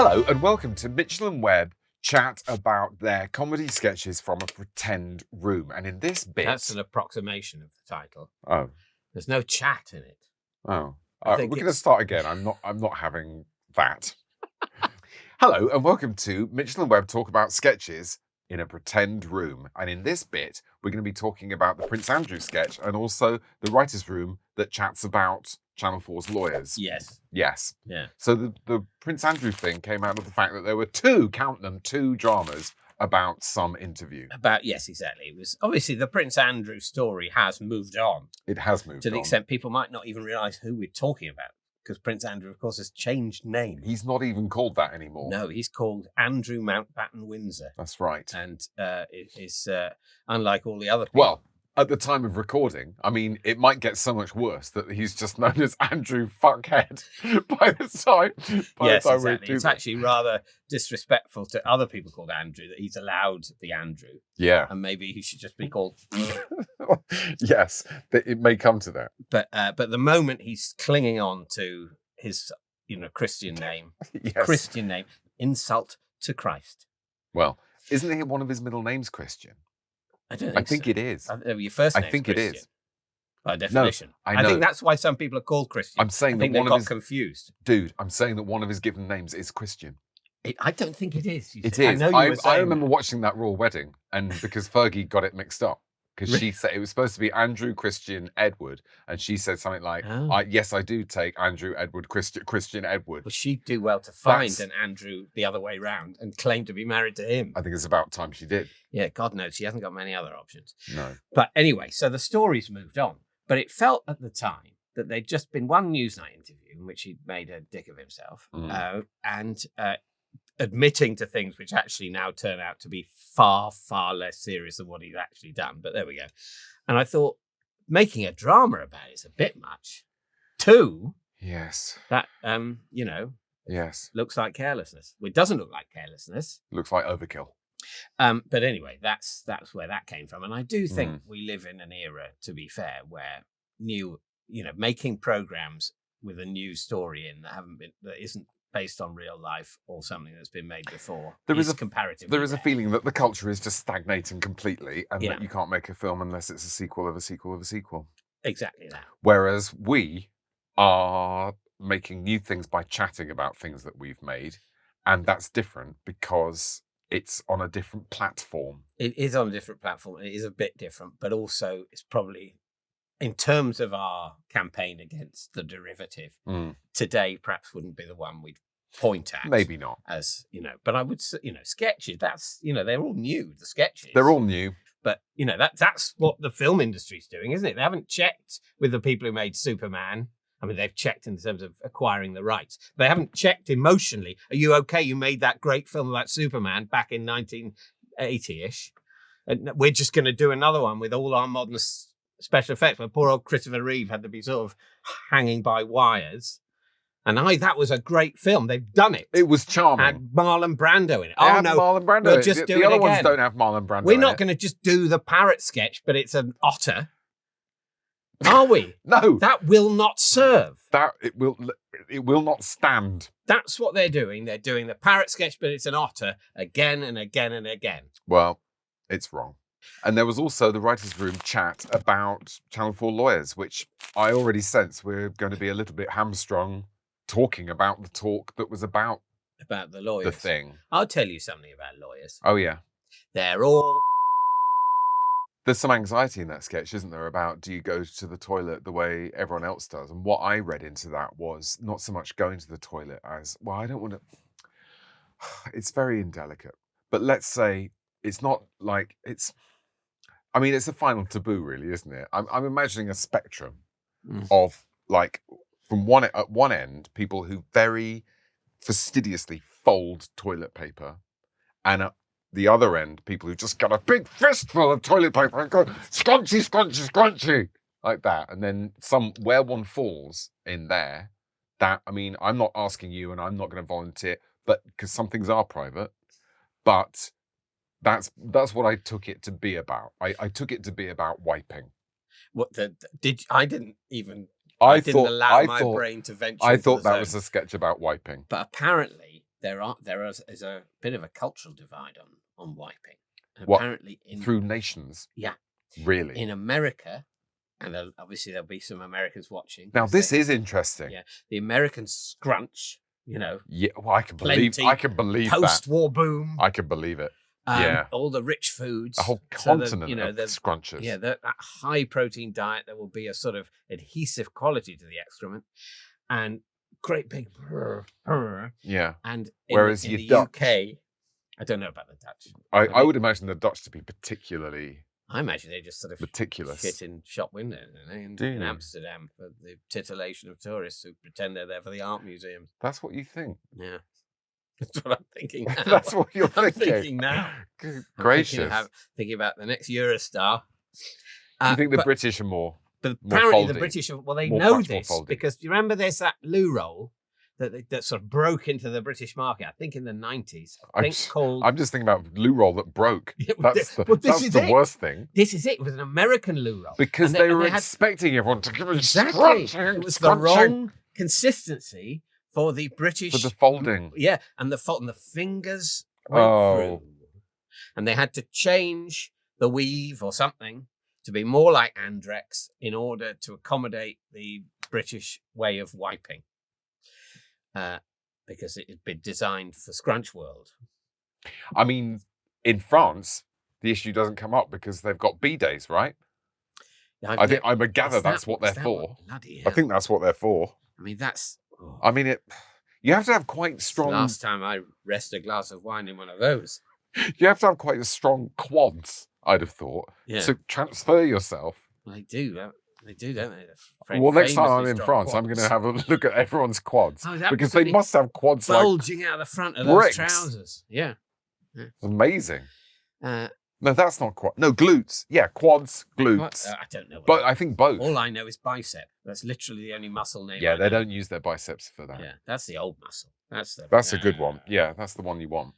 Hello and welcome to Mitchell and Webb chat about their comedy sketches from a pretend room. And in this bit... That's an approximation of the title. Oh. There's no chat in it. Oh. We're going to start again. I'm not having that. Hello and welcome to Mitchell and Webb talk about sketches in a pretend room. And in this bit, we're going to be talking about the Prince Andrew sketch and also the writer's room that chats about Channel 4's lawyers. Yes. Yes. Yeah. So the Prince Andrew thing came out of the fact that there were two dramas about some interview. Yes, exactly. It was obviously the Prince Andrew story has moved on. It has moved on. To the extent people might not even realise who we're talking about. Because Prince Andrew, of course, has changed name. He's not even called that anymore. No, he's called Andrew Mountbatten Windsor. That's right. And it is unlike all the other people. Well, at the time of recording, I mean, it might get so much worse that he's just known as Andrew Fuckhead by the time. Yes, exactly. It's actually rather disrespectful to other people called Andrew that he's allowed the Andrew. Yeah. And maybe he should just be called. Yes, it may come to that. But the moment he's clinging on to his, Christian name, Yes. insult to Christ. Well, isn't he one of his middle names Christian? I don't think I think so. it is. Your first name. I think Christian, it is. By definition. No, I know. think that's why some people are called Christian. I'm saying that they got confused. Dude, I'm saying that one of his given names is Christian. I don't think it is. It is. I remember watching that Royal Wedding, and because Fergie got it mixed up. Because she said it was supposed to be Andrew, Christian, Edward, and she said something like, yes, I do take Andrew, Edward, Christian, Edward. Well, she'd do well to find an Andrew the other way round and claim to be married to him. I think it's about time she did. Yeah, God knows, she hasn't got many other options. No. But anyway, so the story's moved on. But it felt at the time that there'd just been one Newsnight interview in which he'd made a dick of himself and admitting to things which actually now turn out to be far, far less serious than what he'd actually done. But there we go. And I thought, making a drama about it is a bit much. Two, yes, that, yes, looks like carelessness. Well, it doesn't look like carelessness. Looks like overkill. But anyway, that's where that came from. And I do think we live in an era, to be fair, where making programs with a new story in that isn't based on real life or something that's been made before. There is a feeling that the culture is just stagnating completely and that you can't make a film unless it's a sequel of a sequel of a sequel. Exactly that. Whereas we are making new things by chatting about things that we've made. And that's different because it's on a different platform. It is on a different platform. It is a bit different, but also it's probably, in terms of our campaign against the derivative, today perhaps wouldn't be the one we'd point at. Maybe not. But I would say, sketches, that's, they're all new, the sketches. They're all new. But, that's what the film industry's doing, isn't it? They haven't checked with the people who made Superman. I mean, they've checked in terms of acquiring the rights. They haven't checked emotionally. Are you okay? You made that great film about Superman back in 1980-ish. And we're just going to do another one with all our modern special effects, where poor old Christopher Reeve had to be sort of hanging by wires. And that was a great film. They've done it. It was charming. Had Marlon Brando in it. Marlon Brando. We'll just do it again. The other ones don't have Marlon Brando. We're not going to just do the parrot sketch, but it's an otter. Are we? No. That will not serve. It will not stand. That's what they're doing. They're doing the parrot sketch, but it's an otter again and again and again. Well, it's wrong. And there was also the writer's room chat about Channel 4 lawyers, which I already sense we're going to be a little bit hamstrung talking about the talk that was about the lawyers. The thing. I'll tell you something about lawyers. Oh, yeah. They're all... There's some anxiety in that sketch, isn't there, about do you go to the toilet the way everyone else does? And what I read into that was not so much going to the toilet as, well, I don't want to... It's very indelicate. But let's say it's not like it's... I mean, it's a final taboo, really, isn't it? I'm imagining a spectrum of, like, from at one end, people who very fastidiously fold toilet paper, and at the other end, people who just got a big fistful of toilet paper and go, scrunchy, scrunchy, scrunchy, like that. And then where one falls in there, that, I mean, I'm not asking you and I'm not going to volunteer, but because some things are private, but that's what I took it to be about. I took it to be about wiping. I didn't allow my brain to venture. I thought that was a sketch about wiping. But apparently, is a bit of a cultural divide on wiping. And What? apparently Through nations? Yeah. Really? In America, and obviously there'll be some Americans watching. Now this is interesting. Yeah, the American scrunch, Yeah, well, I can believe that. Post-war boom. I can believe it. Yeah. All the rich foods. A whole continent of the scrunches. Yeah, that high protein diet, there will be a sort of adhesive quality to the excrement. And great big Yeah. And whereas in you the Dutch, UK, I don't know about the Dutch. I would imagine the Dutch to be particularly I imagine they just sort of meticulous. shit in shop windows in Amsterdam for the titillation of tourists who pretend they're there for the art museum. That's what you think. Yeah. That's what I'm thinking now. That's what you're thinking. I'm thinking now. Good gracious. Thinking about the next Eurostar. You think the British are more? But more apparently foldy, the British, they more know much more this foldy. because do you remember there's that loo roll that sort of broke into the British market? I think in the 90s. I'm just thinking about loo roll that broke. That's the worst thing. This is it. It was an American loo roll because they were expecting everyone to give it scrunching. It was the wrong consistency for the British, for the folding. Yeah, and the fingers went through, and they had to change the weave or something to be more like Andrex in order to accommodate the British way of wiping, because it had been designed for Scrunch World. I mean, in France, the issue doesn't come up because they've got bidets, right? I gather that's what they're for. I think that's what they're for. I mean, that's. I mean, you have to have quite strong. Last time I rested a glass of wine in one of those. You have to have quite a strong quads, I'd have thought, to transfer yourself. Well, they do, don't they? Well, next time I'm in France, I'm going to have a look at everyone's quads because they must have quads bulging out the front of those trousers. Yeah. Amazing. No, that's not quad. No, glutes. Yeah, quads, glutes. I don't know. But I think both. All I know is bicep. That's literally the only muscle name. Yeah, they don't use their biceps for that. Yeah, that's the old muscle. That's a good one. Yeah, that's the one you want.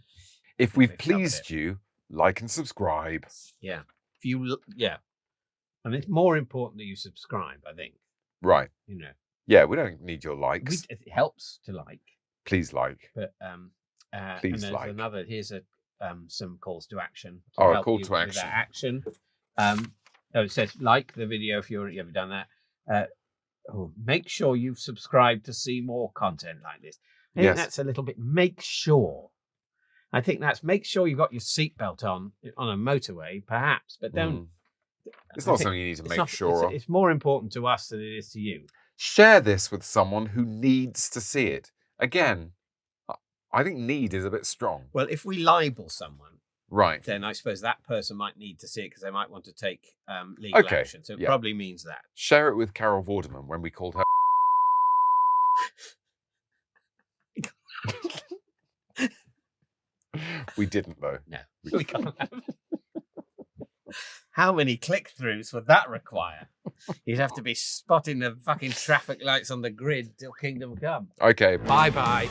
If we've pleased you, like and subscribe. Yeah. And it's more important that you subscribe, I think. Right. Yeah, we don't need your likes. It helps to like. Please like. But please like. Here's some calls to action. A call to action. It says like the video if you ever done that. Make sure you've subscribed to see more content like this. I think that's a little bit. Make sure. I think that's make sure you've got your seatbelt on a motorway, perhaps, but don't. It's not something you need to make sure of. It's more important to us than it is to you. Share this with someone who needs to see it. Again, I think need is a bit strong. Well, if we libel someone, right, then I suppose that person might need to see it because they might want to take legal action. So it probably means that. Share it with Carol Vorderman when we called her. We didn't, though. No, we can't have. How many click-throughs would that require? You'd have to be spotting the fucking traffic lights on the grid till Kingdom Come. Okay. Bye-bye.